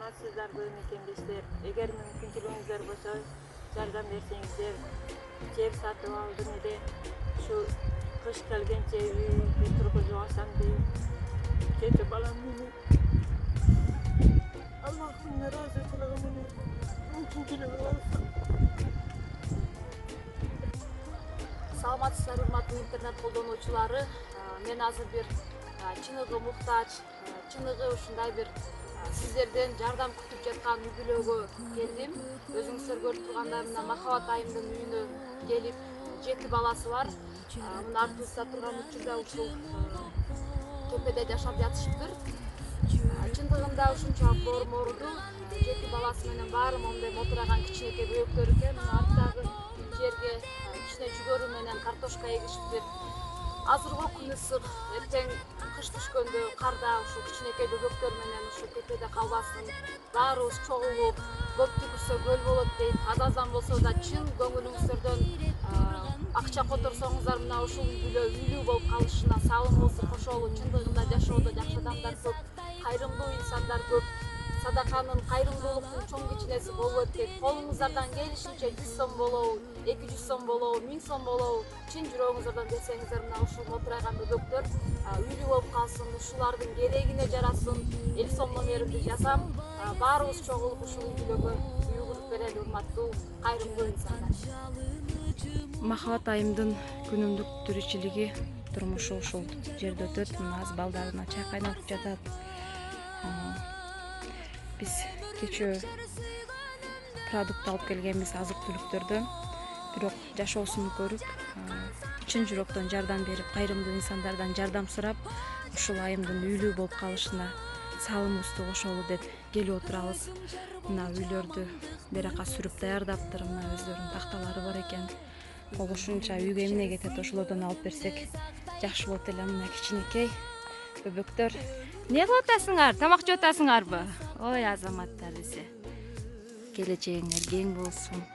саламатсыздарбы мекендештер. Эгер мүмкүнчүлүгүңүздөр болсо, жардам берсеңиздер, жер сатып алдым эле. Ушу кыш келгенче үйдү тургузуп алсам дейм. Жети балам менен. Аллахтын ыраазычылыгы менен мүмкүнчүлүгү болсо. Саламатсыздар урматтуу интернет колдонуучулары. Мен азыр бир чыныгы муктач, чыныгы ушундай бир сиздерден жардам күтүп жаткан үй бүлөгө келдим. Өзүңүздөр көрүп тургандай мына Махабат айымдын үйүнө келип, 7 баласы бар. Мына артыбызда турган учурда ушул кепеде жашап жатышыптыр. Чындыгында ушунчалык боорморду 7 баласы менен баары моундай мотураган кичинекей бөбөктөр экен. Мына арттагы жерге кичине жүгөрү менен картошка эгишиптир. Азыркы күн ысык, эртең кыш түшкөндө карда ушул кичинекей бөбөктөр менен ушул кепеде калбасын, баарыбыз чогулуп, көп түкүрсө көл болот дейт. Азаздан болсо да чын көңүлүңүздөрдөн акча которсоңуздар мына ушул үй бүлө үйлүү болуп калышына салымыбызды кошолу. Чындыгында жашоодо жакшы адамдар көп, кайрымдуу инсандар көп. Садаканын, кайрымдуулуктун чоң кичинеси болуп өткөн. Колуңуздардан келишинче 100 сом болобу, 200 сом болобу, 1000 сом болобу, чын жүрөгүңүздөрдөн берсеңиздер мына ушул мотурайган бөбөктөр үйлүү болуп калсын, ушулардын керегине жарасын. 50 сом номеримди жазам. Баарыбыз чогулуп ушул үй бүлөгө үй куруп берели, урматтуу кайрымдуу инсандар. Махабат айымдын күнүмдүк тиричилиги, турмушу ушул жерде өтөт. Мына аз балдарына чай кайнатып жатат. Биз кечээ продукт алып келгенбиз, азык түлүктөрдөн. Бирок жашоосун көрүп, чын жүрөктөн жардам берип, кайрымдуу инсандардан жардам сурап, ушул айымдын үйлүү болуп калышына салымыбызды кошолу деп келип отурабыз. Мына үйлөрдү берака сүрүп даярдаптыр. Мына өздөрүнүн такталары бар экен. Ошунча үйгө эмне кетет, ошолордон алып берсек жакшы болот эле. Мына кичинекей бөбөктөр. Эмне кылып атасыңар? Тамак жеп атасыңарбы? Ой, азаматтар десе. Келечегиңер кең болсун.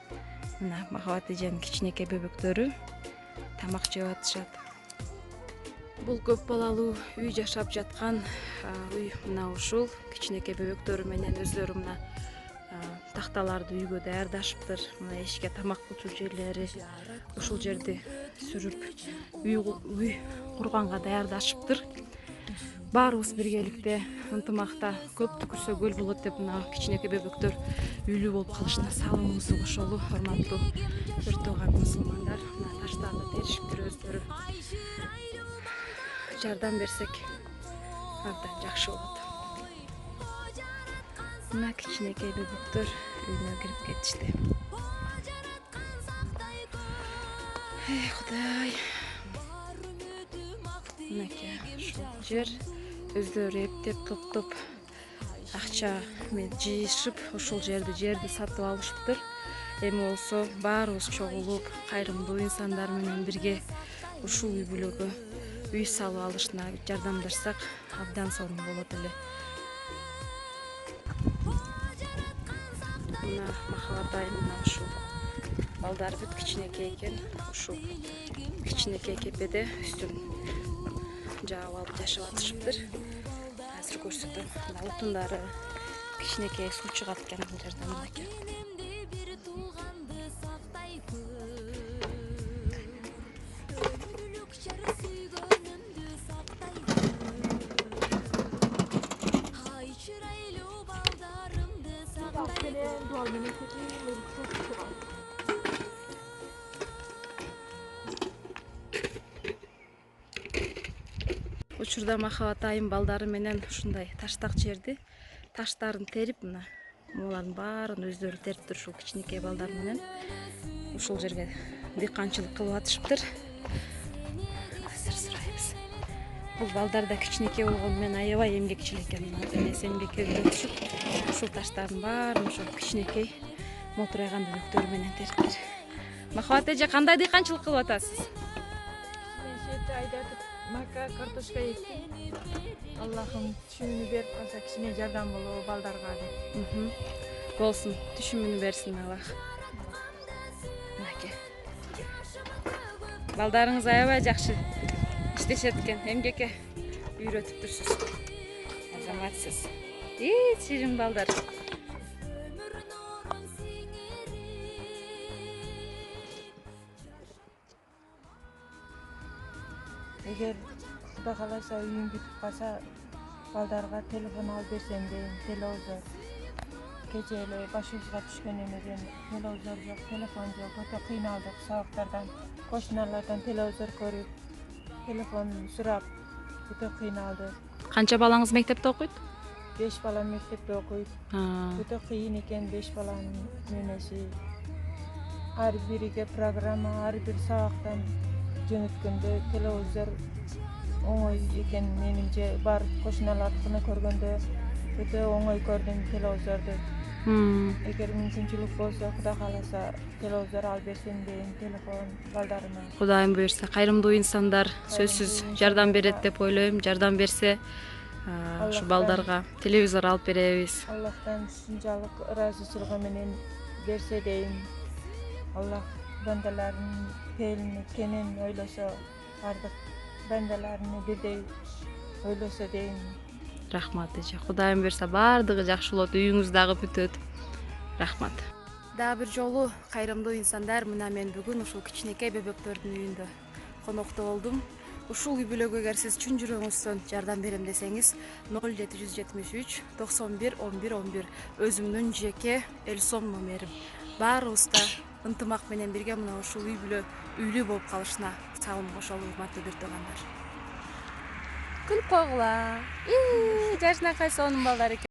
Мына Махабат эженин кичинекей бөбөктөрү тамак жеп атышат. Бул көп балалуу үй жашап жаткан үй мына ушул кичинекей бөбөктөрү менен өздөрү мына такталарды үйгө даярдашыптыр. Мына эшикке тамак кучу жерлери ушул жерди сүрүп үй курганга даярдашыптыр. Баарыбыз биргеликте ынтымакта көп түкүрсө көл болот деп мына кичинекей бөбөктөр үйлүү болуп калышына салымыбызды кошолу, урматтуу бир тууган мусулмандар. Мына таштарды теришиптир өздөрү. Жардам берсек абдан жакшы болот. Мына кичинекей бөбөктөр үйүнө кирип кетишти. Эй Кудай. Мынакей ушул жер өздөрү эптеп топтоп акча жыйышып ушул жерди сатып алышыптыр. Эми болсо баарыбыз чогулуп, кайрымдуу инсандар менен бирге ушул үй бүлөгө үй салып алышына жардамдашсак абдан сонун болот эле. Мына Махабат айым мына ушул балдары бүт кичинекей экен. Ушул кичинекей кепеде үстүн жаап алып жашап атышыптыр. Азыр көрсөтөм. Мына утундары кичинекей суу чыгат экен бул жерден мынакей. Учурда Махабат айым балдары менен ушундай таштак жерди таштарын терип, мына булардын баарын өздөрү териптир ушул кичинекей балдар менен. Ушул жерге дыйканчылык кылып атышыптыр. Азыр сурайбыз. Бул балдар да кичинекей болгону менен аябай эмгекчил экен. Энеси эмгекке үйрөтүшүп, ушул таштардын баарын ушул кичинекей мотурайган бөбөктөрү менен териптир. Махабат эже, кандай дыйканчылык кылып атасыз? Мака картошка эктим. Аллахым түшүмүнү берип калса кичине жардам болобу балдарга деп. Болсун, түшүмүнү берсин Аллах. Мынакей. Балдарыңыз аябай жакшы иштешет экен, эмгекке үйрөтүптүрсүз. Азаматсыз. Ширин балдар. Эгер Кудай кааласа үйүң бүтүп калса, балдарга телефон алып берсем дейм, телевизор. Кече эле башыбызга түшкөн эмеден телевизор жок, телефон жок, өтө кыйналдык. Сабактардан, кошуналардан телевизор көрүп, телефон сурап өтө кыйналдык. Канча балаңыз мектепте окуйт? 5 бала мектепте окуйт. Өтө кыйын экен 5 баланын менеси. Ар бириге программа, ар бир сабактан жөнөткөндө телевизор оңой экен менимче. Бар кошуналардыкына көргөндө өтө оңой көрдүм телевизорду. Эгер мүмкүнчүлүк болсо, Кудай кааласа, телевизор алып берсем дейм, телефон балдарыма. Кудайым буюрса, кайрымдуу инсандар сөзсүз жардам берет деп ойлойм. Жардам берсе, ушу балдарга телевизор алып беребиз. Аллахтан шунчалык ыраазычылыгы менен берсе дейм. Аллах бандаларынын пейилини кенен ойлосо, бардык бандаларыны бирдей ойлосо дейм. Рахмат эже. Кудайым буюрса, баардыгы жакшы болот, үйүңүз дагы бүтөт. Рахмат. Дагы бир жолу кайрымдуу инсандар, мына мен бүгүн ушул кичинекей бөбөктөрдүн үйүндө конокто болдум. Ушул үй бүлөгө эгер сиз чын жүрөгүңүздөн жардам берем десеңиз, 0773 91 11 11 өзүмдүн жеке эл сом номерим. Баарыбыз да ынтымак менен бирге мына ушул үй бүлө үйлүү болуп калышына салым кошолу, урматтуу көрөрмандар. Күлүп койгула. Жашынакай сонун балдар экен.